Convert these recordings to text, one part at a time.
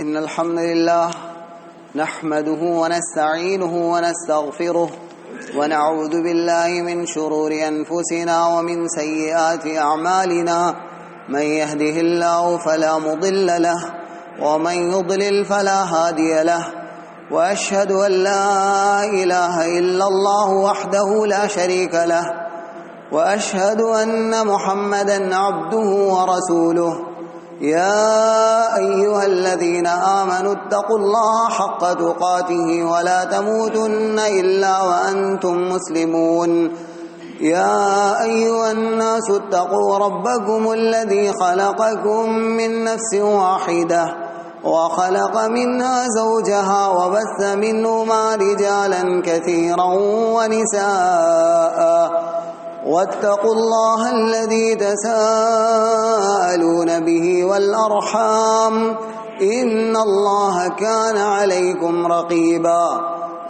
إن الحمد لله نحمده ونستعينه ونستغفره ونعوذ بالله من شرور أنفسنا ومن سيئات أعمالنا من يهده الله فلا مضل له ومن يضلل فلا هادي له وأشهد أن لا إله إلا الله وحده لا شريك له وأشهد أن محمدا عبده ورسوله يا أيها الذين آمنوا اتقوا الله حق تقاته ولا تموتن إلا وأنتم مسلمون يا أيها الناس اتقوا ربكم الذي خلقكم من نفس واحدة وخلق منها زوجها وبث منهما رجالا كثيرا ونساء واتقوا الله الذي تساءلون به والأرحام إن الله كان عليكم رقيبا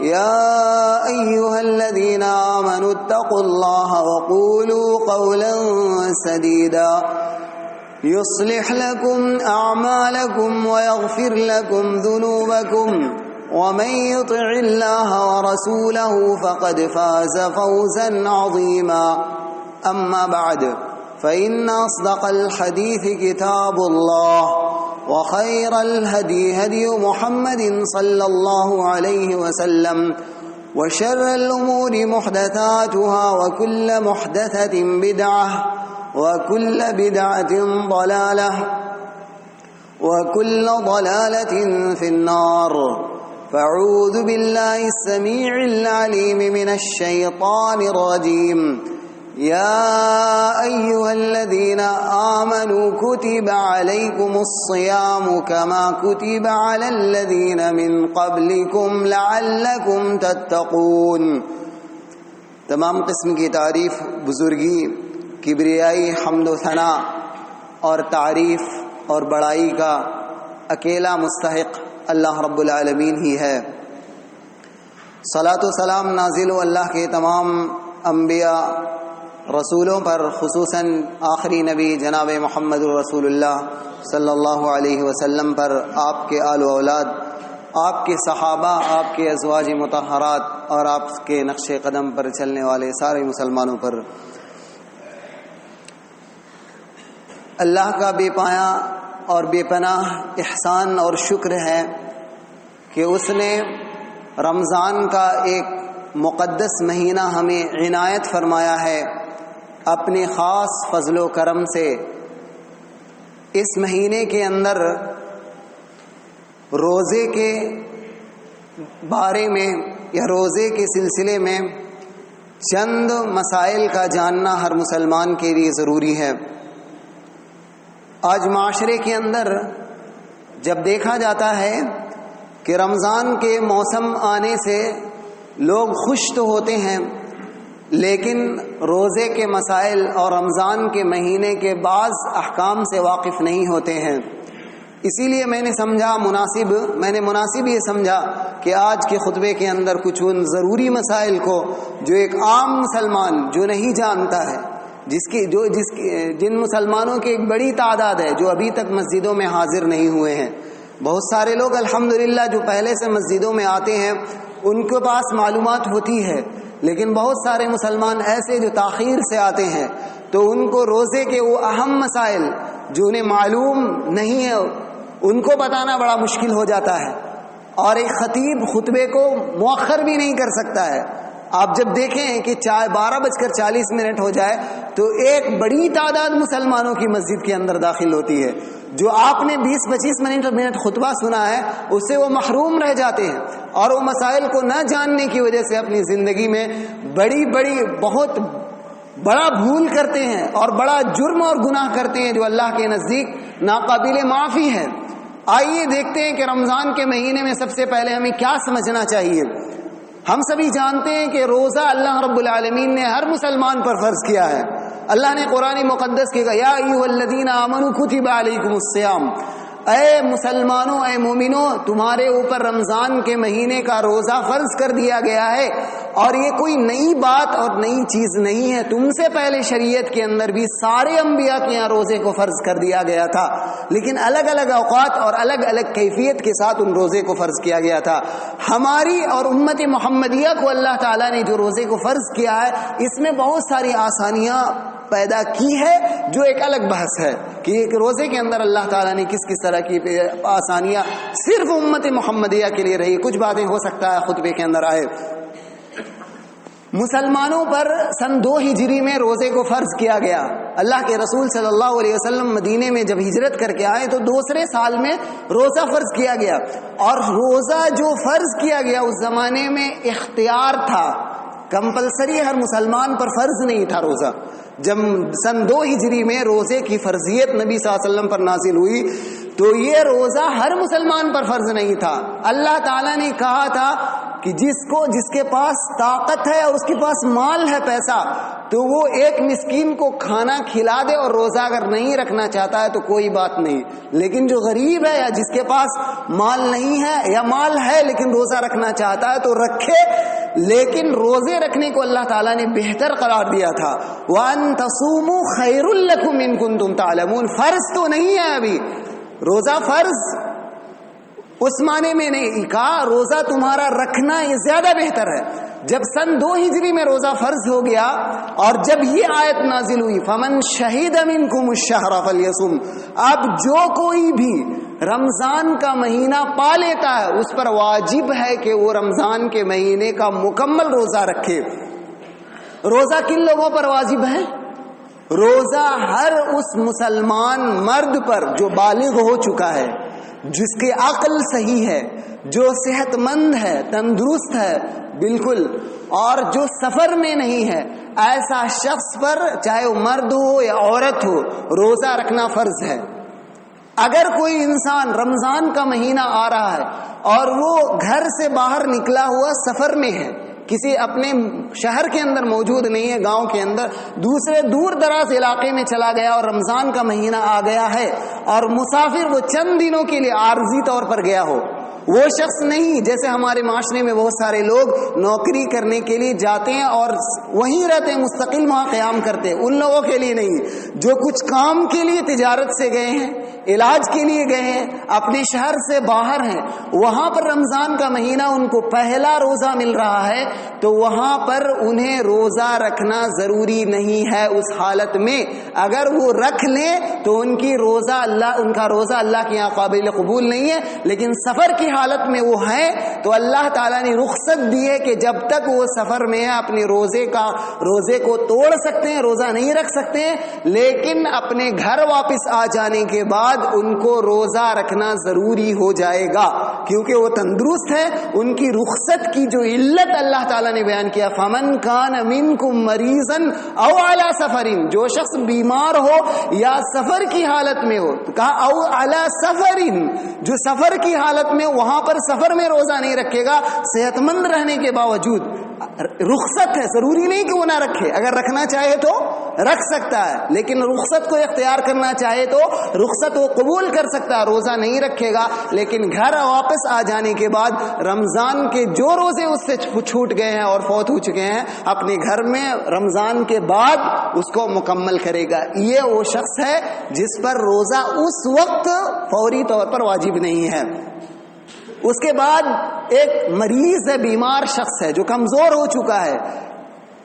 يا أيها الذين آمنوا اتقوا الله وقولوا قولا سديدا يصلح لكم أعمالكم ويغفر لكم ذنوبكم ومن يطع الله ورسوله فقد فاز فوزا عظيما أما بعد فإن أصدق الحديث كتاب الله وخير الهدي هدي محمد صلى الله عليه وسلم وشر الأمور محدثاتها وكل محدثة بدعة وكل بدعة ضلالة وكل ضلالة في النار فاعوذ بالله السميع العليم من الشيطان الرجيم يا أيها الذين آمنوا كتب عليكم الصيام كما كتب على الذين من قبلكم لعلكم تتقون. تمام قسم کی تعریف، بزرگی، کبریائی، حمد و ثنا اور تعریف اور بڑائی کا اکیلا مستحق اللہ رب العالمین ہی ہے. صلاۃ و سلام نازل و اللہ کے تمام انبیاء رسولوں پر، خصوصاً آخری نبی جناب محمد رسول اللہ صلی اللہ علیہ وسلم پر، آپ کے آل و اولاد، آپ کے صحابہ، آپ کے ازواج مطہرات اور آپ کے نقش قدم پر چلنے والے سارے مسلمانوں پر. اللہ کا بے پایا اور بے پناہ احسان اور شکر ہے کہ اس نے رمضان کا ایک مقدس مہینہ ہمیں عنایت فرمایا ہے اپنے خاص فضل و کرم سے. اس مہینے کے اندر روزے کے بارے میں یا روزے کے سلسلے میں چند مسائل کا جاننا ہر مسلمان کے لیے ضروری ہے. آج معاشرے کے اندر جب دیکھا جاتا ہے کہ رمضان کے موسم آنے سے لوگ خوش تو ہوتے ہیں لیکن روزے کے مسائل اور رمضان کے مہینے کے بعض احکام سے واقف نہیں ہوتے ہیں. اسی لیے میں نے مناسب یہ سمجھا کہ آج کے خطبے کے اندر کچھ ان ضروری مسائل کو جو ایک عام مسلمان جو نہیں جانتا ہے، جن مسلمانوں کی ایک بڑی تعداد ہے جو ابھی تک مسجدوں میں حاضر نہیں ہوئے ہیں. بہت سارے لوگ الحمدللہ جو پہلے سے مسجدوں میں آتے ہیں ان کے پاس معلومات ہوتی ہے، لیکن بہت سارے مسلمان ایسے جو تاخیر سے آتے ہیں تو ان کو روزے کے وہ اہم مسائل جو انہیں معلوم نہیں ہے ان کو بتانا بڑا مشکل ہو جاتا ہے، اور ایک خطیب خطبے کو مؤخر بھی نہیں کر سکتا ہے. آپ جب دیکھیں کہ 12:40 ہو جائے تو ایک بڑی تعداد مسلمانوں کی مسجد کے اندر داخل ہوتی ہے. جو آپ نے 20-25 منٹ خطبہ سنا ہے اس سے وہ محروم رہ جاتے ہیں اور وہ مسائل کو نہ جاننے کی وجہ سے اپنی زندگی میں بہت بڑا بھول کرتے ہیں اور بڑا جرم اور گناہ کرتے ہیں جو اللہ کے نزدیک ناقابل معافی ہے. آئیے دیکھتے ہیں کہ رمضان کے مہینے میں سب سے پہلے ہمیں کیا سمجھنا چاہیے. ہم سبھی جانتے ہیں کہ روزہ اللہ رب العالمین نے ہر مسلمان پر فرض کیا ہے. اللہ نے قرآن مقدس کے کہا یا ایھا الذین آمنوا کتب علیکم الصیام، اے مسلمانوں، اے مومنوں، تمہارے اوپر رمضان کے مہینے کا روزہ فرض کر دیا گیا ہے، اور یہ کوئی نئی بات اور نئی چیز نہیں ہے، تم سے پہلے شریعت کے اندر بھی سارے انبیاء کے یہاں روزے کو فرض کر دیا گیا تھا، لیکن الگ الگ اوقات اور الگ الگ کیفیت کے ساتھ ان روزے کو فرض کیا گیا تھا۔ ہماری اور امت محمدیہ کو اللہ تعالیٰ نے جو روزے کو فرض کیا ہے، اس میں بہت ساری آسانیاں پیدا کی ہے، جو ایک الگ بحث ہے کہ ایک روزے کے اندر اللہ تعالیٰ نے کس کس طرح کی آسانیاں صرف امت محمدیہ کے لیے رہی۔ کچھ باتیں ہو سکتا ہے خطبے کے اندر آئے۔ مسلمانوں پر سن 2 ہجری میں روزے کو فرض کیا گیا۔ اللہ کے رسول صلی اللہ علیہ وسلم مدینے میں جب ہجرت کر کے آئے تو دوسرے سال میں روزہ فرض کیا گیا، اور روزہ جو فرض کیا گیا اس زمانے میں اختیار تھا، کمپلسری ہر مسلمان پر فرض نہیں تھا روزہ۔ جب سن 2 ہجری میں روزے کی فرضیت نبی صلی اللہ علیہ وسلم پر نازل ہوئی تو یہ روزہ ہر مسلمان پر فرض نہیں تھا۔ اللہ تعالیٰ نے کہا تھا کہ جس کے پاس طاقت ہے اور اس کے پاس مال ہے، پیسہ، تو وہ ایک مسکین کو کھانا کھلا دے، اور روزہ اگر نہیں رکھنا چاہتا ہے تو کوئی بات نہیں، لیکن جو غریب ہے یا جس کے پاس مال نہیں ہے یا مال ہے لیکن روزہ رکھنا چاہتا ہے تو رکھے، لیکن روزے رکھنے کو اللہ تعالیٰ نے بہتر قرار دیا تھا۔ وَأَن تَصُومُوا خَيْرٌ لَكُمْ إِن كُنتُمْ تَعْلَمُونَ، فرض تو نہیں ہے ابھی، روزہ فرض اس معنی میں نہیں کہا، روزہ تمہارا رکھنا یہ زیادہ بہتر ہے۔ جب سن 2 ہجری میں روزہ فرض ہو گیا اور جب یہ آیت نازل ہوئی فَمَن شَهِدَ مِنْكُمُ الشَّهْرَ فَلْيَصُمْ، اب جو کوئی بھی رمضان کا مہینہ پا لیتا ہے اس پر واجب ہے کہ وہ رمضان کے مہینے کا مکمل روزہ رکھے۔ روزہ کن لوگوں پر واجب ہے؟ روزہ ہر اس مسلمان مرد پر جو بالغ ہو چکا ہے، جس کی عقل صحیح ہے، جو صحت مند ہے، تندرست ہے بالکل، اور جو سفر میں نہیں ہے، ایسا شخص پر چاہے وہ مرد ہو یا عورت ہو روزہ رکھنا فرض ہے۔ اگر کوئی انسان رمضان کا مہینہ آ رہا ہے اور وہ گھر سے باہر نکلا ہوا سفر میں ہے، کسی اپنے شہر کے اندر موجود نہیں ہے، گاؤں کے اندر دوسرے دور دراز علاقے میں چلا گیا اور رمضان کا مہینہ آ گیا ہے، اور مسافر وہ چند دنوں کے لیے عارضی طور پر گیا ہو، وہ شخص نہیں جیسے ہمارے معاشرے میں بہت سارے لوگ نوکری کرنے کے لیے جاتے ہیں اور وہیں رہتے ہیں، مستقل وہاں قیام کرتے ہیں، ان لوگوں کے لیے نہیں۔ جو کچھ کام کے لیے تجارت سے گئے ہیں، علاج کے لیے گئے ہیں، اپنے شہر سے باہر ہیں، وہاں پر رمضان کا مہینہ ان کو پہلا روزہ مل رہا ہے تو وہاں پر انہیں روزہ رکھنا ضروری نہیں ہے۔ اس حالت میں اگر وہ رکھ لیں تو ان کا روزہ اللہ کے یہاں قابل قبول نہیں ہے، لیکن سفر کی حالت میں وہ ہیں تو اللہ تعالیٰ نے رخصت دی ہے کہ جب تک وہ سفر میں ہے اپنے روزے کو توڑ سکتے ہیں، روزہ نہیں رکھ سکتے ہیں، لیکن اپنے گھر واپس آ جانے کے بعد ان کو روزہ رکھنا ضروری ہو جائے گا، کیونکہ وہ تندرست ہے۔ ان کی رخصت کی جو علت اللہ تعالیٰ نے بیان کیا، فَمَن كَانَ مِنْكُمْ مَرِيضًا أَوْ عَلَى سَفَرٍ، جو شخص بیمار ہو یا سفر کی حالت میں ہو، تو کہا أَوْ عَلَى سَفَرٍ، جو سفر کی حالت میں وہاں پر سفر میں روزہ نہیں رکھے گا، صحت مند رہنے کے باوجود رخصت ہے، ضروری نہیں کہ وہ نہ رکھے، اگر رکھنا چاہے تو رکھ سکتا ہے، لیکن رخصت کو اختیار کرنا چاہے تو رخصت وہ قبول کر سکتا ہے، روزہ نہیں رکھے گا، لیکن گھر واپس آ جانے کے بعد رمضان کے جو روزے اس سے چھوٹ گئے ہیں اور فوت ہو چکے ہیں، اپنے گھر میں رمضان کے بعد اس کو مکمل کرے گا۔ یہ وہ شخص ہے جس پر روزہ اس وقت فوری طور پر واجب نہیں ہے۔ اس کے بعد ایک مریض ہے، بیمار شخص ہے جو کمزور ہو چکا ہے،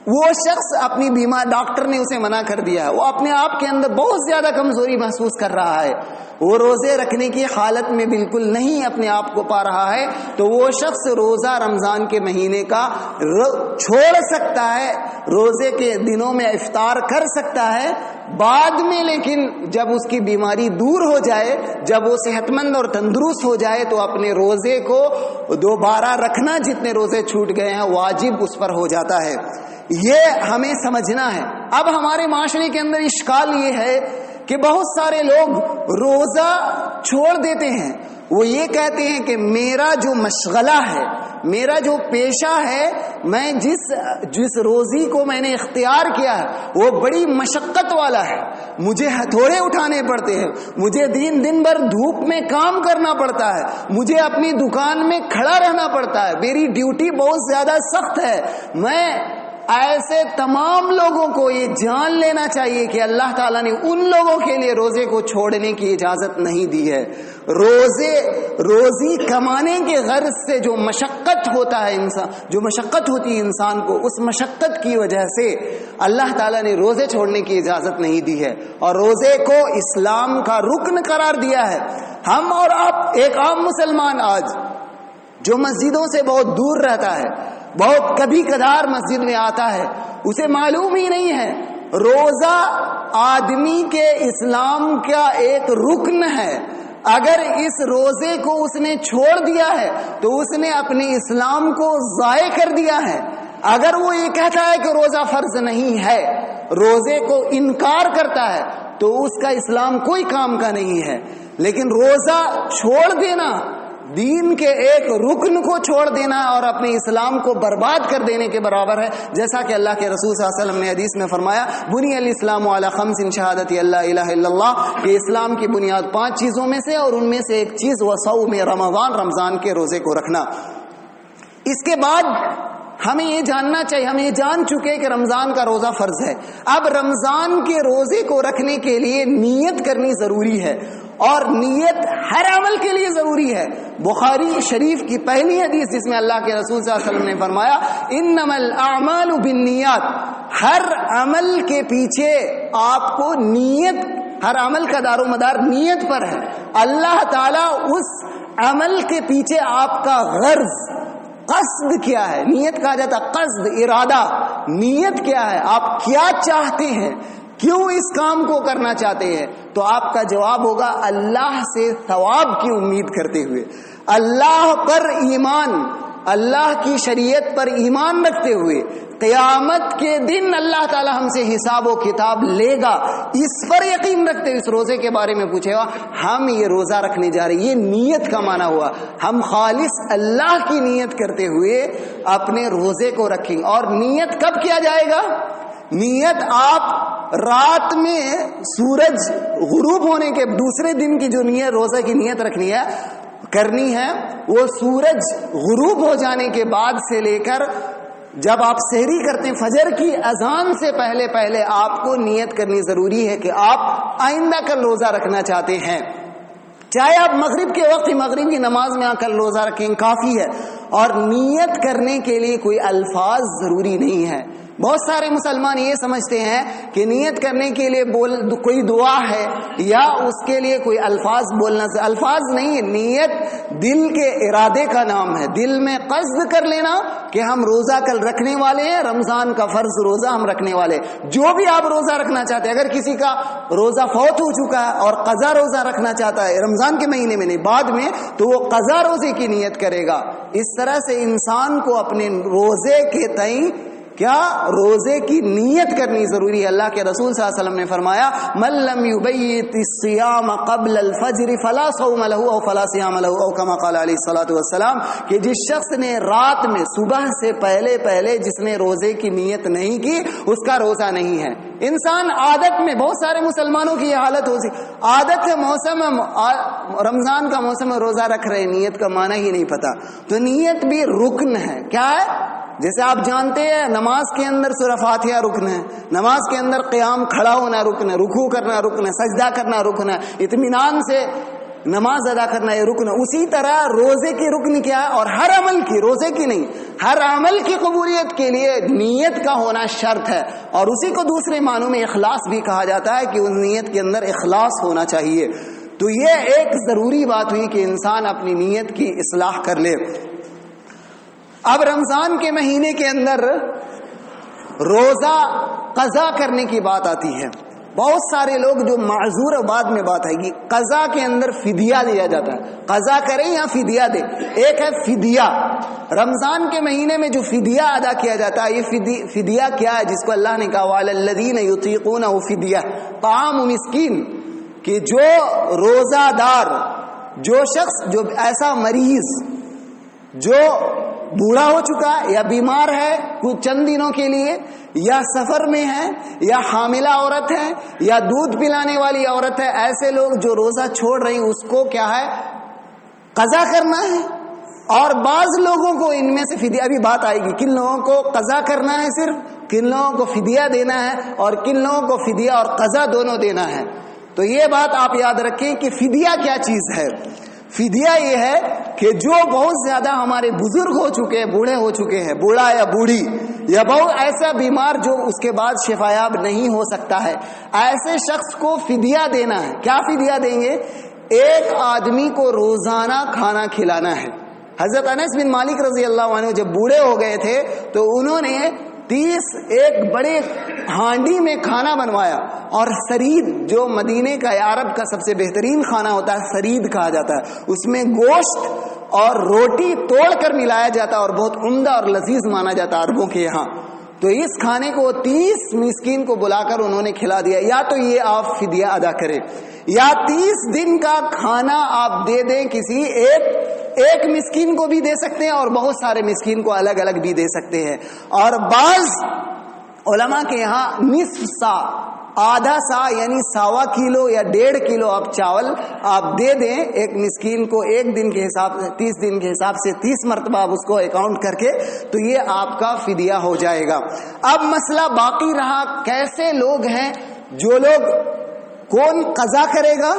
وہ شخص اپنی بیمار، ڈاکٹر نے اسے منع کر دیا ہے، وہ اپنے آپ کے اندر بہت زیادہ کمزوری محسوس کر رہا ہے، وہ روزے رکھنے کی حالت میں بالکل نہیں اپنے آپ کو پا رہا ہے، تو وہ شخص روزہ رمضان کے مہینے کا چھوڑ سکتا ہے، روزے کے دنوں میں افطار کر سکتا ہے بعد میں، لیکن جب اس کی بیماری دور ہو جائے، جب وہ صحت مند اور تندرست ہو جائے تو اپنے روزے کو دوبارہ رکھنا، جتنے روزے چھوٹ گئے ہیں واجب اس پر ہو جاتا ہے۔ یہ ہمیں سمجھنا ہے۔ اب ہمارے معاشرے کے اندر اشکال یہ ہے کہ بہت سارے لوگ روزہ چھوڑ دیتے ہیں، وہ یہ کہتے ہیں کہ میرا جو مشغلہ ہے، میرا جو پیشہ ہے، میں جس روزی کو میں نے اختیار کیا ہے وہ بڑی مشقت والا ہے، مجھے ہتھوڑے اٹھانے پڑتے ہیں، مجھے دن بھر دھوپ میں کام کرنا پڑتا ہے، مجھے اپنی دکان میں کھڑا رہنا پڑتا ہے، میری ڈیوٹی بہت زیادہ سخت ہے. میں ایسے تمام لوگوں کو یہ جان لینا چاہیے کہ اللہ تعالیٰ نے ان لوگوں کے لیے روزے کو چھوڑنے کی اجازت نہیں دی ہے. روزی کمانے کے غرض سے جو مشقت ہوتا ہے انسان، جو مشقت ہوتی ہے انسان کو، اس مشقت کی وجہ سے اللہ تعالیٰ نے روزے چھوڑنے کی اجازت نہیں دی ہے اور روزے کو اسلام کا رکن قرار دیا ہے. ہم اور آپ، ایک عام مسلمان آج جو مسجدوں سے بہت دور رہتا ہے، بہت کبھی کبھار مسجد میں آتا ہے، اسے معلوم ہی نہیں ہے روزہ آدمی کے اسلام کا ایک رکن ہے. اگر اس روزے کو اس نے چھوڑ دیا ہے تو اس نے اپنے اسلام کو ضائع کر دیا ہے. اگر وہ یہ کہتا ہے کہ روزہ فرض نہیں ہے، روزے کو انکار کرتا ہے، تو اس کا اسلام کوئی کام کا نہیں ہے. لیکن روزہ چھوڑ دینا، دین کے ایک رکن کو چھوڑ دینا اور اپنے اسلام کو برباد کر دینے کے برابر ہے. جیسا کہ اللہ کے رسول صلی اللہ علیہ وسلم نے حدیث میں فرمایا، بنی الاسلام علی خمس شہادت اللہ الہ الا اللہ، کہ اسلام کی بنیاد 5 چیزوں میں سے، اور ان میں سے ایک چیز وصوم رمضان، رمضان کے روزے کو رکھنا. اس کے بعد ہمیں یہ جاننا چاہیے، ہم یہ جان چکے کہ رمضان کا روزہ فرض ہے. اب رمضان کے روزے کو رکھنے کے لیے نیت کرنی ضروری ہے، اور نیت ہر عمل کے لیے ضروری ہے. بخاری شریف کی پہلی حدیث جس میں اللہ کے رسول صلی اللہ علیہ وسلم نے فرمایا، انما الاعمال بالنیات، ہر عمل کے پیچھے آپ کو نیت، ہر عمل کا دار و مدار نیت پر ہے. اللہ تعالیٰ اس عمل کے پیچھے آپ کا غرض، قصد کیا ہے، نیت کہا جاتا قصد، ارادہ. نیت کیا ہے، آپ کیا چاہتے ہیں، کیوں اس کام کو کرنا چاہتے ہیں؟ تو آپ کا جواب ہوگا اللہ سے ثواب کی امید کرتے ہوئے، اللہ پر ایمان، اللہ کی شریعت پر ایمان رکھتے ہوئے. قیامت کے دن اللہ تعالی ہم سے حساب و کتاب لے گا، اس پر یقین رکھتے ہوئے اس روزے کے بارے میں پوچھے گا. ہم یہ روزہ رکھنے جا رہے ہیں، یہ نیت کا معنی ہوا، ہم خالص اللہ کی نیت کرتے ہوئے اپنے روزے کو رکھیں. اور نیت کب کیا جائے گا؟ نیت آپ رات میں سورج غروب ہونے کے دوسرے دن کی جو نیت، روزے کی نیت رکھنی ہے، کرنی ہے، وہ سورج غروب ہو جانے کے بعد سے لے کر جب آپ سحری کرتے ہیں، فجر کی اذان سے پہلے پہلے آپ کو نیت کرنی ضروری ہے کہ آپ آئندہ کل روزہ رکھنا چاہتے ہیں. چاہے آپ مغرب کے وقت مغرب کی نماز میں آ کر روزہ رکھیں کافی ہے. اور نیت کرنے کے لیے کوئی الفاظ ضروری نہیں ہے. بہت سارے مسلمان یہ سمجھتے ہیں کہ نیت کرنے کے لیے کوئی دعا ہے یا اس کے لیے کوئی الفاظ بولنا سے. الفاظ نہیں ہے، نیت دل کے ارادے کا نام ہے. دل میں قصد کر لینا کہ ہم روزہ کل رکھنے والے ہیں، رمضان کا فرض روزہ ہم رکھنے والے. جو بھی آپ روزہ رکھنا چاہتے ہیں، اگر کسی کا روزہ فوت ہو چکا ہے اور قضا روزہ رکھنا چاہتا ہے رمضان کے مہینے میں نہیں بعد میں، تو وہ قضا روزے کی نیت کرے گا. اس طرح سے انسان کو اپنے روزے کے تئیں کیا روزے کی نیت کرنی ضروری ہے. اللہ کے رسول صلی اللہ علیہ وسلم نے فرمایا، من لم یبیت الصیام قبل الفجر فلا صوم له او فلا صیام له او کما قال علیہ الصلوۃ والسلام، کہ جس شخص نے رات میں صبح سے پہلے پہلے جس نے روزے کی نیت نہیں کی اس کا روزہ نہیں ہے. انسان عادت میں، بہت سارے مسلمانوں کی یہ حالت ہو سی، عادت ہے موسم رمضان کا موسم میں روزہ رکھ رہے، نیت کا معنی ہی نہیں پتا. تو نیت بھی رکن ہے. کیا ہے؟ جیسے آپ جانتے ہیں نماز کے اندر سورہ فاتحہ رکن ہے، نماز کے اندر قیام کھڑا ہونا رکن ہے، رکوع کرنا رکن ہے، سجدہ کرنا رکن ہے، اطمینان سے نماز ادا کرنا یہ رکن ہے. اسی طرح روزے کی رکن کیا ہے؟ اور ہر عمل کی، روزے کی نہیں، ہر عمل کی قبولیت کے لیے نیت کا ہونا شرط ہے. اور اسی کو دوسرے معنوں میں اخلاص بھی کہا جاتا ہے کہ اس نیت کے اندر اخلاص ہونا چاہیے. تو یہ ایک ضروری بات ہوئی کہ انسان اپنی نیت کی اصلاح کر لے. اب رمضان کے مہینے کے اندر روزہ قضا کرنے کی بات آتی ہے. بہت سارے لوگ جو معذور، بعد میں بات آئے گی، قضا کے اندر فدیہ دیا جاتا ہے. قضا کریں یا فدیہ دے. ایک ہے فدیہ، رمضان کے مہینے میں جو فدیہ ادا کیا جاتا ہے، یہ فدیہ کیا ہے؟ جس کو اللہ نے کہا وَعَلَى الَّذِينَ يُطِيقُونَهُ فِدْيَةٌ طَعَامُ مِسْكِينٍ، کہ جو روزہ دار، جو شخص، جو ایسا مریض جو بوڑھا ہو چکا ہے یا بیمار ہے کچھ چند دنوں کے لیے، یا سفر میں ہے، یا حاملہ عورت ہے، یا دودھ پلانے والی عورت ہے، ایسے لوگ جو روزہ چھوڑ رہی ہیں اس کو کیا ہے؟ قضا کرنا ہے۔ اور بعض لوگوں کو ان میں سے فدیہ، ابھی بات آئے گی کن لوگوں کو قضا کرنا ہے، صرف کن لوگوں کو فدیہ دینا ہے، اور کن لوگوں کو فدیہ اور قضا دونوں دینا ہے۔ تو یہ بات آپ یاد رکھیں کہ فدیہ کیا چیز ہے۔ فدیہ یہ ہے کہ جو بہت زیادہ ہمارے بزرگ ہو چکے ہیں، بوڑھے ہو چکے ہیں، بوڑھا یا بوڑھی، یا بہت ایسا بیمار جو اس کے بعد شفایاب نہیں ہو سکتا ہے، ایسے شخص کو فدیہ دینا ہے۔ کیا فدیہ دیں گے؟ ایک آدمی کو روزانہ کھانا کھلانا ہے۔ حضرت انس بن مالک رضی اللہ عنہ جب بوڑھے ہو گئے تھے تو انہوں نے 30 ایک بڑے ہانڈی میں کھانا بنوایا، اور سرید جو مدینے کا عرب کا سب سے بہترین کھانا ہوتا ہے، سرید کہا جاتا ہے، اس میں گوشت اور روٹی توڑ کر ملایا جاتا ہے اور بہت عمدہ اور لذیذ مانا جاتا ہے عربوں کے یہاں۔ تو اس کھانے کو 30 مسکین کو بلا کر انہوں نے کھلا دیا۔ یا تو یہ آپ فدیہ ادا کریں، یا 30 دن کا کھانا آپ دے دیں، کسی ایک مسکین کو بھی دے سکتے ہیں اور بہت سارے مسکین کو الگ الگ بھی دے سکتے ہیں۔ اور بعض علماء کے یہاں نصف سا، آدھا سا یعنی 1.25 کلو یا 1.5 کلو آپ چاول آپ دے دیں ایک مسکین کو، ایک دن کے حساب سے 30 دن کے حساب سے 30 مرتبہ آپ اس کو اکاؤنٹ کر کے، تو یہ آپ کا فدیہ ہو جائے گا۔ اب مسئلہ باقی رہا کیسے لوگ ہیں جو لوگ، کون قضا کرے گا،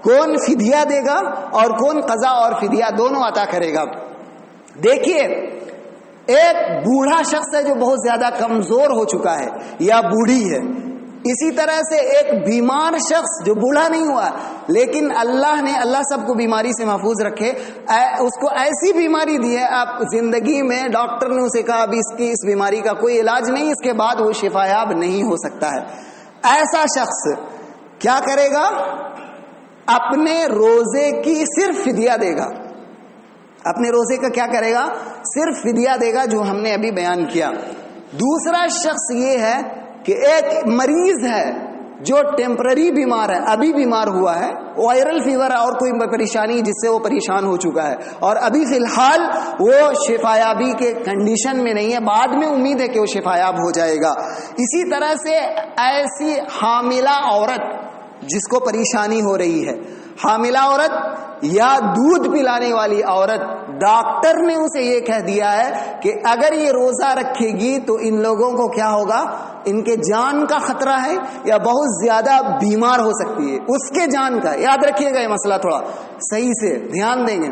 کون فدیہ دے گا، اور کون قضا اور فدیہ دونوں عطا کرے گا۔ دیکھیے، ایک بوڑھا شخص ہے جو بہت زیادہ کمزور ہو چکا ہے یا بوڑھی ہے، اسی طرح سے ایک بیمار شخص جو بوڑھا نہیں ہوا لیکن اللہ سب کو بیماری سے محفوظ رکھے، اس کو ایسی بیماری دی ہے، آپ زندگی میں ڈاکٹر نے اسے کہا ابھی اس بیماری کا کوئی علاج نہیں، اس کے بعد وہ شفایاب نہیں ہو سکتا ہے، ایسا شخص کیا کرے گا؟ اپنے روزے کی صرف فدیہ دے گا۔ اپنے روزے کا کیا کرے گا؟ صرف فدیہ دے گا، جو ہم نے ابھی بیان کیا۔ دوسرا شخص یہ ہے کہ ایک مریض ہے جو ٹیمپرری بیمار ہے، ابھی بیمار ہوا ہے، وائرل فیور ہے اور کوئی پریشانی جس سے وہ پریشان ہو چکا ہے، اور ابھی فی الحال وہ شفایابی کے کنڈیشن میں نہیں ہے، بعد میں امید ہے کہ وہ شفایاب ہو جائے گا۔ اسی طرح سے ایسی حاملہ عورت جس کو پریشانی ہو رہی ہے، حاملہ عورت یا دودھ پلانے والی عورت، ڈاکٹر نے اسے یہ کہہ دیا ہے کہ اگر یہ روزہ رکھے گی تو ان لوگوں کو کیا ہوگا؟ ان کے جان کا خطرہ ہے یا بہت زیادہ بیمار ہو سکتی ہے، اس کے جان کا۔ یاد رکھیے گا یہ مسئلہ، تھوڑا صحیح سے دھیان دیں گے۔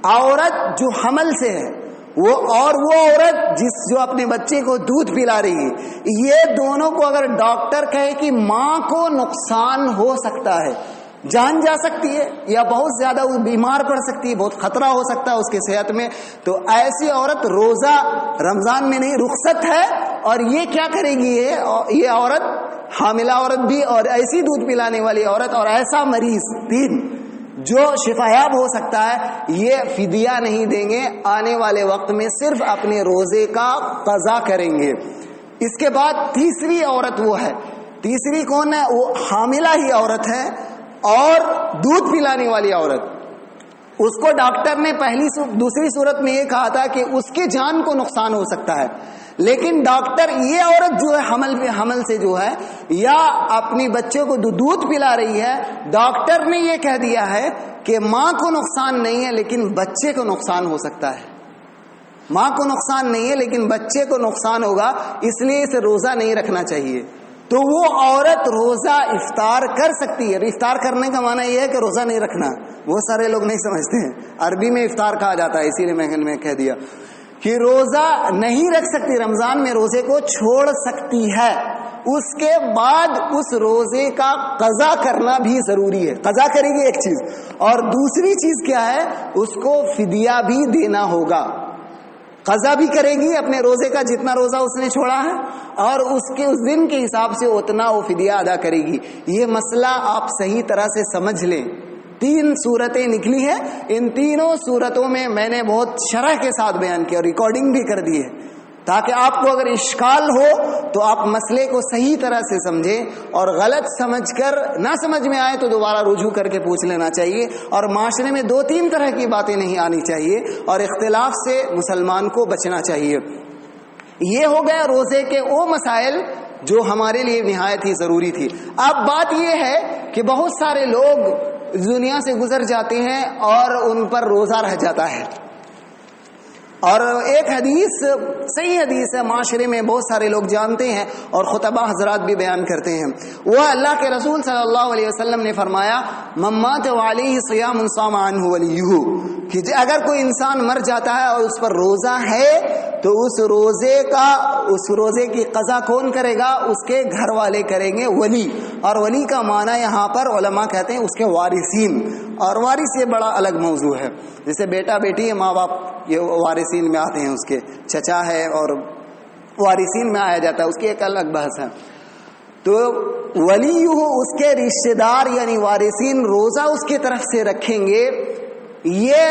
عورت جو حمل سے ہے وہ، اور وہ عورت جو اپنے بچے کو دودھ پلا رہی ہے، یہ دونوں کو اگر ڈاکٹر کہے کہ ماں کو نقصان ہو سکتا ہے، جان جا سکتی ہے یا بہت زیادہ وہ بیمار پڑ سکتی ہے، بہت خطرہ ہو سکتا ہے اس کے صحت میں، تو ایسی عورت روزہ رمضان میں نہیں، رخصت ہے۔ اور یہ کیا کرے گی؟ یہ عورت، حاملہ عورت بھی اور ایسی دودھ پلانے والی عورت اور ایسا مریض، تین جو شفایاب ہو سکتا ہے، یہ فدیہ نہیں دیں گے، آنے والے وقت میں صرف اپنے روزے کا قضا کریں گے۔ اس کے بعد تیسری عورت وہ ہے، تیسری کون ہے؟ وہ حاملہ ہی عورت ہے اور دودھ پلانے والی عورت۔ اس کو ڈاکٹر نے دوسری صورت میں یہ کہا تھا کہ اس کے جان کو نقصان ہو سکتا ہے، لیکن ڈاکٹر، یہ عورت جو ہے حمل سے جو ہے یا اپنی بچے کو دودھ پلا رہی ہے، ڈاکٹر نے یہ کہہ دیا ہے کہ ماں کو نقصان نہیں ہے لیکن بچے کو نقصان ہو سکتا ہے۔ ماں کو نقصان نہیں ہے لیکن بچے کو نقصان ہوگا، اس لیے اسے روزہ نہیں رکھنا چاہیے۔ تو وہ عورت روزہ افطار کر سکتی ہے۔ افطار کرنے کا معنی یہ ہے کہ روزہ نہیں رکھنا، بہت سارے لوگ نہیں سمجھتے ہیں، عربی میں افطار کہا جاتا ہے، اسی لیے میں کہہ دیا کہ روزہ نہیں رکھ سکتی، رمضان میں روزے کو چھوڑ سکتی ہے، اس کے بعد اس روزے کا قضا کرنا بھی ضروری ہے۔ قضا کرے گی ایک چیز، اور دوسری چیز کیا ہے؟ اس کو فدیہ بھی دینا ہوگا۔ قضا بھی کرے گی اپنے روزے کا، جتنا روزہ اس نے چھوڑا ہے، اور اس دن کے حساب سے اتنا وہ فدیہ ادا کرے گی۔ یہ مسئلہ آپ صحیح طرح سے سمجھ لیں۔ 3 صورتیں نکلی ہیں، ان تینوں صورتوں میں نے بہت شرح کے ساتھ بیان کیا اور ریکارڈنگ بھی کر دی ہے۔ تاکہ آپ کو اگر اشکال ہو تو آپ مسئلے کو صحیح طرح سے سمجھیں، اور غلط سمجھ کر نہ سمجھ میں آئے تو دوبارہ رجوع کر کے پوچھ لینا چاہیے. اور معاشرے میں 2-3 طرح کی باتیں نہیں آنی چاہیے، اور اختلاف سے مسلمان کو بچنا چاہیے. یہ ہو گیا روزے کے وہ مسائل جو ہمارے لیے نہایت ہی ضروری تھی. اب بات یہ ہے کہ بہت سارے لوگ دنیا سے گزر جاتے ہیں اور ان پر روزہ رہ جاتا ہے. اور ایک حدیث، صحیح حدیث ہے، معاشرے میں بہت سارے لوگ جانتے ہیں اور خطبہ حضرات بھی بیان کرتے ہیں. وہ اللہ کے رسول صلی اللہ علیہ وسلم نے فرمایا من مات وعلیہ صیام صام عنہ ولیہ، کہ اگر کوئی انسان مر جاتا ہے اور اس پر روزہ ہے تو اس روزے کی قضا کون کرے گا؟ اس کے گھر والے کریں گے، ولی. اور ولی کا معنی یہاں پر علماء کہتے ہیں اس کے وارثین. اور وارث یہ بڑا الگ موضوع ہے، جیسے بیٹا بیٹی ہے، ماں باپ یہ وارثین میں آتے ہیں، اس کے چچا ہے اور وارثین میں آیا جاتا ہے، اس کی ایک الگ بحث ہے. تو ولی اس کے رشتہ دار یعنی وارثین روزہ اس کی طرف سے رکھیں گے. یہ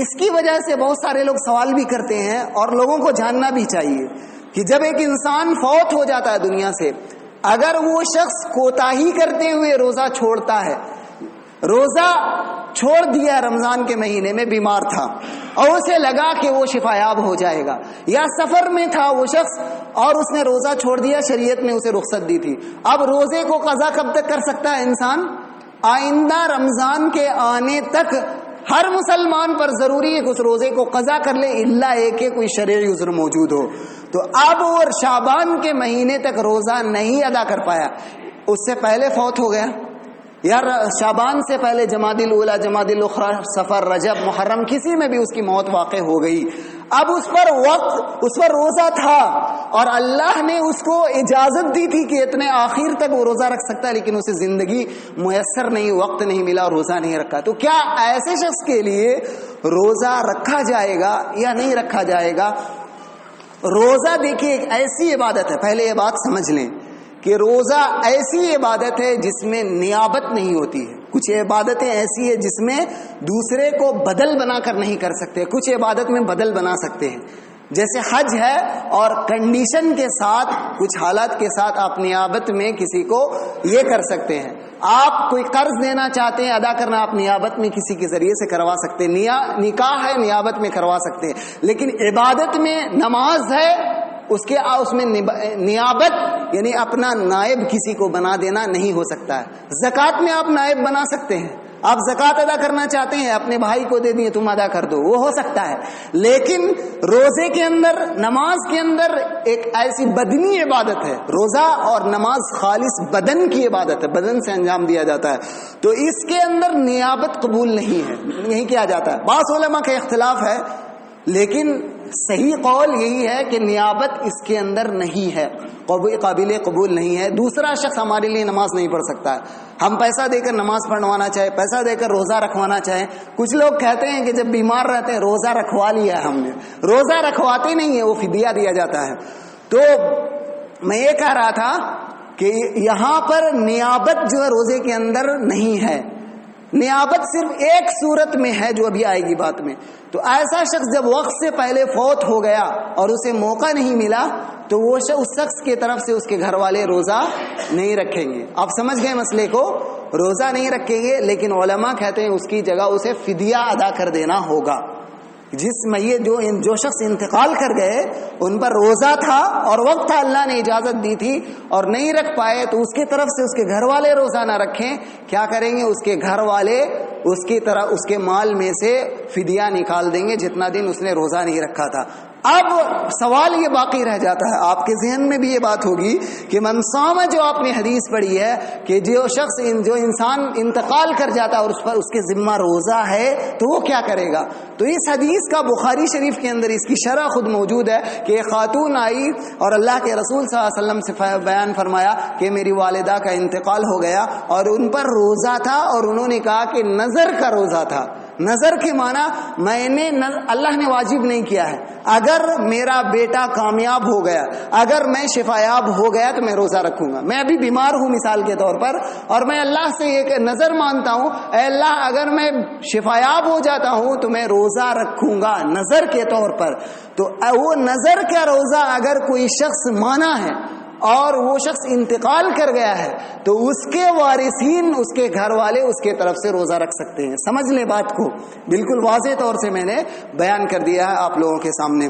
اس کی وجہ سے بہت سارے لوگ سوال بھی کرتے ہیں، اور لوگوں کو جاننا بھی چاہیے کہ جب ایک انسان فوت ہو جاتا ہے دنیا سے، اگر وہ شخص کوتاہی کرتے ہوئے روزہ چھوڑتا ہے، روزہ چھوڑ دیا رمضان کے مہینے میں، بیمار تھا اور اسے لگا کہ وہ شفایاب ہو جائے گا، یا سفر میں تھا وہ شخص اور اس نے روزہ چھوڑ دیا، شریعت نے اسے رخصت دی تھی. اب روزے کو قضا کب تک کر سکتا ہے انسان؟ آئندہ رمضان کے آنے تک ہر مسلمان پر ضروری ہے کہ اس روزے کو قضا کر لے، الا ایک کہ کوئی شرعی عذر موجود ہو. تو اب وہ شعبان کے مہینے تک روزہ نہیں ادا کر پایا، اس سے پہلے فوت ہو گیا، یا شعبان سے پہلے جمادی الاولی، جمادی الاخری، سفر، رجب، محرم، کسی میں بھی اس کی موت واقع ہو گئی. اب اس پر روزہ تھا اور اللہ نے اس کو اجازت دی تھی کہ اتنے آخر تک وہ روزہ رکھ سکتا ہے، لیکن اسے زندگی میسر نہیں، وقت نہیں ملا اور روزہ نہیں رکھا. تو کیا ایسے شخص کے لیے روزہ رکھا جائے گا یا نہیں رکھا جائے گا؟ روزہ دیکھیے ایک ایسی عبادت ہے، پہلے یہ بات سمجھ لیں کہ روزہ ایسی عبادت ہے جس میں نیابت نہیں ہوتی ہے. کچھ عبادتیں ایسی ہیں جس میں دوسرے کو بدل بنا کر نہیں کر سکتے، کچھ عبادت میں بدل بنا سکتے ہیں. جیسے حج ہے، اور کنڈیشن کے ساتھ، کچھ حالات کے ساتھ آپ نیابت میں کسی کو یہ کر سکتے ہیں. آپ کوئی قرض دینا چاہتے ہیں، ادا کرنا، آپ نیابت میں کسی کے ذریعے سے کروا سکتے ہیں. نکاح ہے، نیابت میں کروا سکتے ہیں. لیکن عبادت میں نماز ہے، اس میں نیابت یعنی اپنا نائب کسی کو بنا دینا نہیں ہو سکتا ہے. زکوٰۃ میں آپ نائب بنا سکتے ہیں، آپ زکوٰۃ ادا کرنا چاہتے ہیں، اپنے بھائی کو دے دیے، تم ادا کر دو، وہ ہو سکتا ہے. لیکن روزے کے اندر، نماز کے اندر ایک ایسی بدنی عبادت ہے، روزہ اور نماز خالص بدن کی عبادت ہے، بدن سے انجام دیا جاتا ہے. تو اس کے اندر نیابت قبول نہیں ہے، نہیں کیا جاتا ہے. بعض علماء کا اختلاف ہے، لیکن صحیح قول یہی ہے کہ نیابت اس کے اندر نہیں ہے، قابل قبول نہیں ہے. دوسرا شخص ہمارے لیے نماز نہیں پڑھ سکتا ہے. ہم پیسہ دے کر نماز پڑھوانا چاہے، پیسہ دے کر روزہ رکھوانا چاہیں. کچھ لوگ کہتے ہیں کہ جب بیمار رہتے ہیں روزہ رکھوا لیا ہے ہم نے، روزہ رکھواتے نہیں ہیں، وہ فدیہ دیا جاتا ہے. تو میں یہ کہہ رہا تھا کہ یہاں پر نیابت جو ہے روزے کے اندر نہیں ہے. نیابت صرف ایک صورت میں ہے جو ابھی آئے گی بات میں. تو ایسا شخص جب وقت سے پہلے فوت ہو گیا اور اسے موقع نہیں ملا تو وہ اس شخص کی طرف سے اس کے گھر والے روزہ نہیں رکھیں گے. آپ سمجھ گئے مسئلے کو؟ روزہ نہیں رکھیں گے، لیکن علماء کہتے ہیں اس کی جگہ اسے فدیہ ادا کر دینا ہوگا. جس میت جو شخص انتقال کر گئے ان پر روزہ تھا اور وقت تھا، اللہ نے اجازت دی تھی اور نہیں رکھ پائے، تو اس کی طرف سے اس کے گھر والے روزہ نہ رکھیں. کیا کریں گے؟ اس کے گھر والے اس کی طرح اس کے مال میں سے فدیہ نکال دیں گے جتنا دن اس نے روزہ نہیں رکھا تھا. اب سوال یہ باقی رہ جاتا ہے، آپ کے ذہن میں بھی یہ بات ہوگی کہ من صام، جو آپ نے حدیث پڑھی ہے کہ جو شخص جو انسان انتقال کر جاتا ہے اور اس پر اس کے ذمہ روزہ ہے تو وہ کیا کرے گا. تو اس حدیث کا بخاری شریف کے اندر اس کی شرح خود موجود ہے کہ ایک خاتون آئی اور اللہ کے رسول صلی اللہ علیہ وسلم سے بیان فرمایا کہ میری والدہ کا انتقال ہو گیا اور ان پر روزہ تھا، اور انہوں نے کہا کہ نظر کا روزہ تھا. نظر کے معنی میں نے اللہ نے واجب نہیں کیا ہے. اگر میرا بیٹا کامیاب ہو گیا, اگر میں شفایاب ہو گیا تو میں روزہ رکھوں گا. میں ابھی بیمار ہوں مثال کے طور پر, اور میں اللہ سے ایک نظر مانتا ہوں, اے اللہ اگر میں شفایاب ہو جاتا ہوں تو میں روزہ رکھوں گا نظر کے طور پر. تو وہ نظر کا روزہ اگر کوئی شخص مانا ہے اور وہ شخص انتقال کر گیا ہے تو اس کے وارثین, اس کے گھر والے اس کے طرف سے روزہ رکھ سکتے ہیں. سمجھ لیں بات کو, بالکل واضح طور سے میں نے بیان کر دیا ہے آپ لوگوں کے سامنے.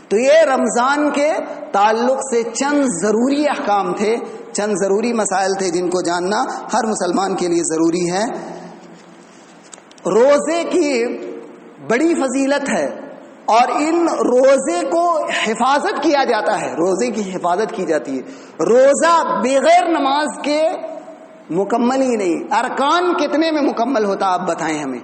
تو یہ رمضان کے تعلق سے چند ضروری احکام تھے, چند ضروری مسائل تھے جن کو جاننا ہر مسلمان کے لیے ضروری ہے. روزے کی بڑی فضیلت ہے اور ان روزے کو حفاظت کیا جاتا ہے, روزے کی حفاظت کی جاتی ہے. روزہ بغیر نماز کے مکمل ہی نہیں. ارکان کتنے میں مکمل ہوتا آپ بتائیں ہمیں.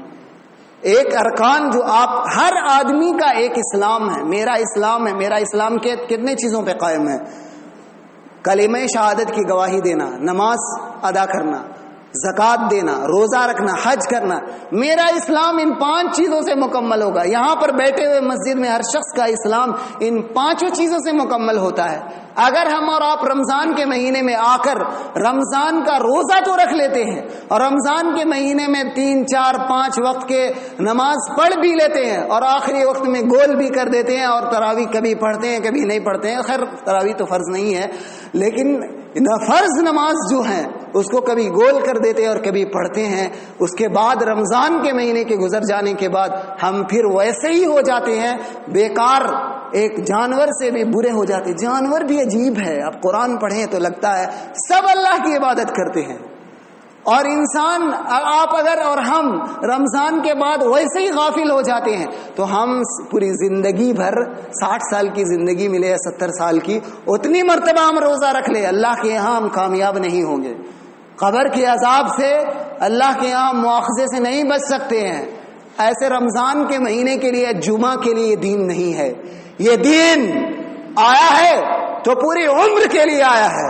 ایک ارکان جو آپ ہر آدمی کا ایک اسلام ہے, میرا اسلام ہے, میرا اسلام کے کتنے چیزوں پہ قائم ہے؟ کلمہ شہادت کی گواہی دینا, نماز ادا کرنا, زکوٰۃ دینا, روزہ رکھنا, حج کرنا. میرا اسلام ان 5 چیزوں سے مکمل ہوگا. یہاں پر بیٹھے ہوئے مسجد میں ہر شخص کا اسلام ان 5 چیزوں سے مکمل ہوتا ہے. اگر ہم اور آپ رمضان کے مہینے میں آ کر رمضان کا روزہ تو رکھ لیتے ہیں اور رمضان کے مہینے میں 3, 4, 5 وقت کے نماز پڑھ بھی لیتے ہیں اور آخری وقت میں گول بھی کر دیتے ہیں اور تراویح کبھی پڑھتے ہیں کبھی نہیں پڑھتے ہیں. خیر تراویح تو فرض نہیں ہے, لیکن فرض نماز جو ہیں اس کو کبھی گول کر دیتے ہیں اور کبھی پڑھتے ہیں. اس کے بعد رمضان کے مہینے کے گزر جانے کے بعد ہم پھر ویسے ہی ہو جاتے ہیں, بیکار, ایک جانور سے بھی برے ہو جاتے. جانور بھی عجیب ہے, اب قرآن پڑھیں تو لگتا ہے سب اللہ کی عبادت کرتے ہیں, اور انسان آپ اگر اور ہم رمضان کے بعد ویسے ہی غافل ہو جاتے ہیں تو ہم پوری زندگی بھر 60 سال کی زندگی ملے یا 70 سال کی, اتنی مرتبہ ہم روزہ رکھ لیں, اللہ کے یہاں ہم کامیاب نہیں ہوں گے. قبر کے عذاب سے اللہ کے یہاں مواخذے سے نہیں بچ سکتے ہیں. ایسے رمضان کے مہینے کے لیے, جمعہ کے لیے دین نہیں ہے. یہ دین آیا ہے تو پوری عمر کے لیے آیا ہے.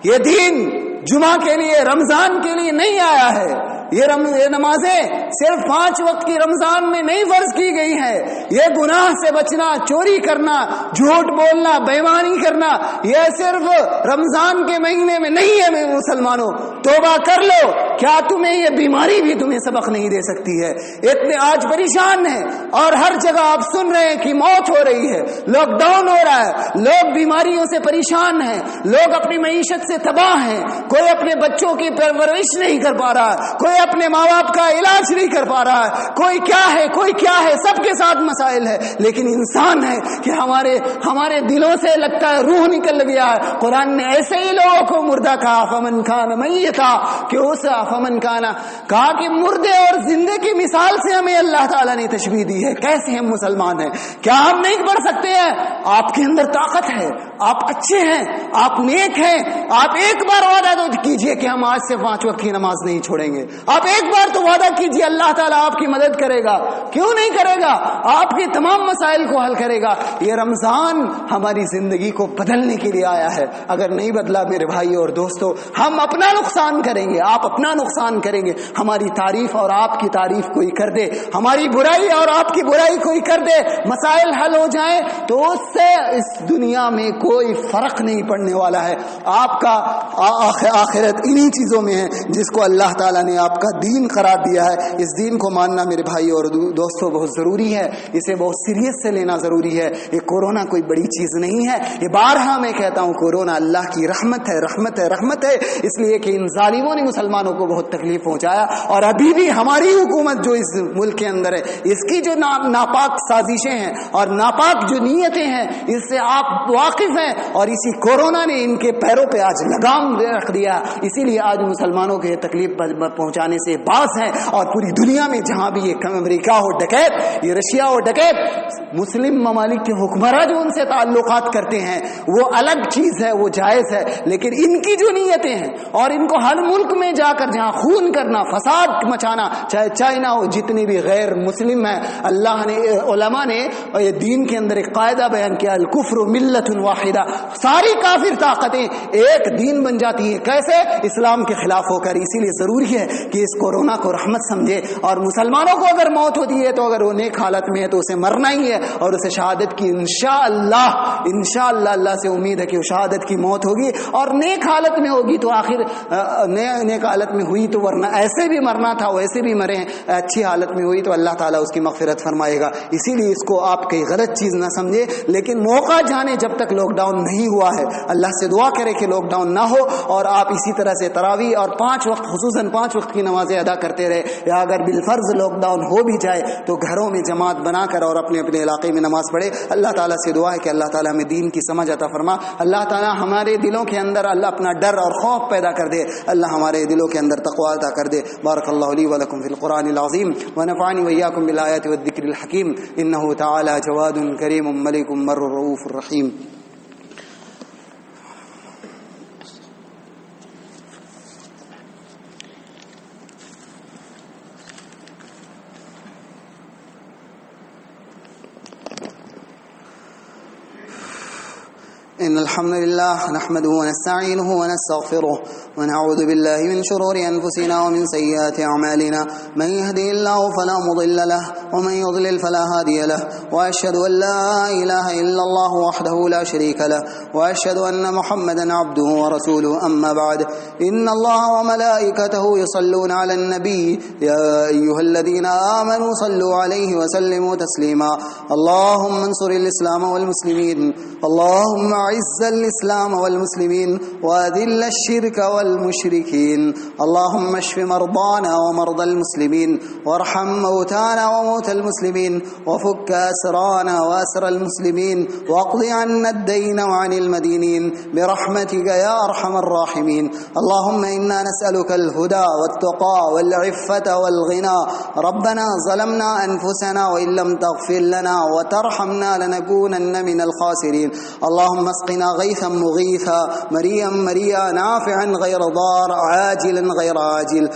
یہ دین جمعہ کے لیے, رمضان کے لیے نہیں آیا ہے. یہ نمازیں صرف 5 وقت کی رمضان میں نہیں فرض کی گئی ہیں. یہ گناہ سے بچنا, چوری کرنا, جھوٹ بولنا, بے ایمانی کرنا, یہ صرف رمضان کے مہینے میں نہیں ہے. میں مسلمانوں توبہ کر لو, کیا تمہیں یہ بیماری بھی تمہیں سبق نہیں دے سکتی ہے؟ اتنے آج پریشان ہیں اور ہر جگہ آپ سن رہے ہیں کہ موت ہو رہی ہے, لاک ڈاؤن ہو رہا ہے, لوگ بیماریوں سے پریشان ہیں, لوگ اپنی معیشت سے تباہ ہیں, کوئی اپنے بچوں کی پرورش نہیں کر پا رہا, کوئی اپنے ماں باپ کا علاج نہیں کر پا رہا ہے, کوئی کیا ہے, سب کے ساتھ مسائل ہے. لیکن انسان ہے کہ ہمارے دلوں سے لگتا ہے روح نکل گیا ہے. قرآن نے ایسے ہی لوگوں کو مردہ کہا, فمن کان میتا, کہ اس فمن کانا کہا کہ مردے اور زندے کی مثال سے ہمیں اللہ تعالیٰ نے تشبیہ دی ہے. کیسے ہم مسلمان ہیں؟ کیا ہم نہیں پڑھ سکتے ہیں؟ آپ کے اندر طاقت ہے, آپ اچھے ہیں, آپ نیک ہیں. آپ ایک بار وعدہ تو کیجئے کہ ہم آج سے 5 وقت کی نماز نہیں چھوڑیں گے. آپ ایک بار تو وعدہ کیجئے, اللہ تعالیٰ آپ کی مدد کرے گا. کیوں نہیں کرے گا؟ آپ کے تمام مسائل کو حل کرے گا. یہ رمضان ہماری زندگی کو بدلنے کے لیے آیا ہے. اگر نہیں بدلا میرے بھائی اور دوستو, ہم اپنا نقصان کریں گے, آپ اپنا نقصان کریں گے. ہماری تعریف اور آپ کی تعریف کوئی کر دے, ہماری برائی اور آپ کی برائی کوئی کر دے, مسائل حل ہو جائیں تو اس سے اس دنیا میں کوئی فرق نہیں پڑنے والا ہے. آپ کا آخرت انہی چیزوں میں ہے جس کو اللہ تعالیٰ نے آپ کا دین قرار دیا ہے. اس دین کو ماننا میرے بھائی اور دوستوں بہت ضروری ہے, اسے بہت سیریس سے لینا ضروری ہے. یہ کورونا کوئی بڑی چیز نہیں ہے. یہ بارہا میں کہتا ہوں, کورونا اللہ کی رحمت ہے, رحمت ہے, رحمت ہے. اس لیے کہ ان ظالموں نے مسلمانوں کو بہت تکلیف پہنچایا, اور ابھی بھی ہماری حکومت جو اس ملک کے اندر ہے, اس کی جو ناپاک سازشیں ہیں اور ناپاک جو نیتیں ہیں, اس سے آپ واقف ہیں. اور اسی کورونا نے ان کے پیروں پہ آج لگام رکھ دیا. اسی لیے آج مسلمانوں کو یہ تکلیف پہنچانے سے باز ہیں. اور پوری دنیا میں جہاں بھی یہ امریکہ ہو ڈکیت, یہ رشیا ہو ڈکیت, مسلم ممالک کے حکمراں جو ان سے تعلقات کرتے ہیں وہ الگ چیز ہے, وہ جائز ہے. لیکن ان کی جو نیتیں ہیں, اور ان کو ہر ملک میں جا کر جہاں خون کرنا, فساد مچانا, چاہے چائنا ہو, جتنے بھی غیر مسلم ہیں, اللہ نے, علماء نے یہ دین کے اندر ایک قاعدہ بیان کیا, الکفر ملت واحد واحدہ، ساری کافر طاقتیں ایک دین بن جاتی ہیں. کیسے؟ اسلام کے خلاف ہو کر. اسی لیے ضروری ہے کہ اس کورونا کو رحمت سمجھے، اور مسلمانوں کو اگر موت ہوتی ہے تو اگر وہ نیک حالت میں ہے تو اسے مرنا ہی ہے اور اسے شہادت کی انشاءاللہ اللہ سے امید ہے کہ وہ شہادت کی موت ہوگی، اور نیک حالت میں ہوگی تو آخر نیک حالت میں ہوئی تو ورنہ ایسے بھی مرنا تھا ویسے بھی مرے ہیں. اچھی حالت میں ہوئی تو اللہ تعالیٰ اس کی مغفرت فرمائے گا. اسی لیے اس کو آپ کوئی غلط چیز نہ سمجھے، لیکن موقع جانے جب تک لاک ڈاؤن نہیں ہوا ہے اللہ سے دعا کرے کہ لاک ڈاؤن نہ ہو، اور آپ اسی طرح سے تراویح اور 5 وقت خصوصاً 5 وقت کی نمازیں ادا کرتے رہے. یا اگر بالفرض لاک ڈاؤن ہو بھی جائے تو گھروں میں جماعت بنا کر اور اپنے اپنے علاقے میں نماز پڑھے. اللہ تعالیٰ سے دعا ہے کہ اللہ تعالیٰ ہمیں دین کی سمجھ عطا فرما. اللہ تعالیٰ ہمارے دلوں کے اندر اللہ اپنا ڈر اور خوف پیدا کر دے. اللہ ہمارے دلوں کے اندر تقوی عطا کر دے. بارک اللہ لی ولکم فی القرآن العظیم ونفعنی وإیاکم بالآیات والذکر الحکیم. انہ تعالی جواد کریم ملک بر رؤوف الرحیم. إن الحمد لله نحمده ونستعينه ونستغفره ونعوذ بالله من شرور أنفسنا ومن سيئات أعمالنا. من يهدي الله فلا مضل له ومن يضلل فلا هادي له. وأشهد أن لا إله إلا الله وحده لا شريك له وأشهد أن محمدا عبده ورسوله. أما بعد، إن الله وملائكته يصلون على النبي يا أيها الذين آمنوا صلوا عليه وسلموا تسليما. اللهم انصر الإسلام والمسلمين، اللهم أعز الإسلام والمسلمين وأذل الشرك والمشركين. اللهم اشف مرضانا ومرضى المسلمين، وارحم موتانا وموتى المسلمين، وفك أسرانا وأسر المسلمين، واقض عنا الدين وعن المدينين برحمتك يا أرحم الراحمين. اللهم إنا نسألك الهدى والتقى والعفة والغنى. ربنا ظلمنا أنفسنا وإن لم تغفر لنا وترحمنا لنكونن من الخاسرين. اللهم اسقنا غيثا مغيثا مريا مريا نافعا غير ضار عاجلا غير عاجل.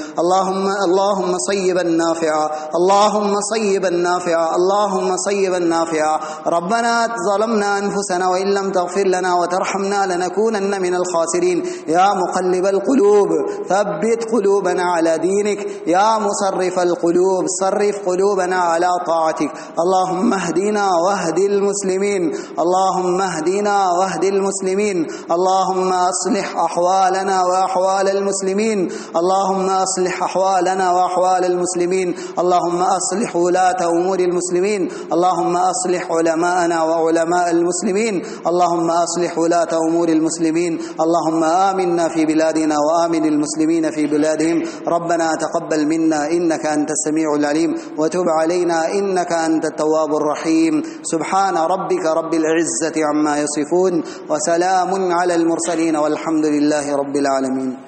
اللهم صيبا نافعا، اللهم صيبا نافعا، اللهم صيبا نافعا. ربنا ظلمنا أنفسنا وإن لم تغفر لنا وترحمنا لنكونن من الخاسرين. يا مقلب القلوب ثبت قلوبنا على دينك، يا مصرف القلوب صرف قلوبنا على طاعتك. اللهم اهدنا واهد المسلمين، اللهم اهدنا واهد المسلمين. اللهم أصلح أحوالنا وأحوال المسلمين، اللهم أصلح أحوالنا وأحوال المسلمين. اللهم أصلح ولاة أمور المسلمين، اللهم أصلح علماءنا وعلماء المسلمين، اللهم أصلح ولاة أمور المسلمين. اللهم آمنا في بلادنا وآمن المسلمين في بلادهم. ربنا تقبل منا إنك أنت السميع العليم، وتب علينا إنك أنت التواب الرحيم. سبحان ربك رب العزة عما يصفون، وسلام على المرسلين، والحمد لله رب العالمين.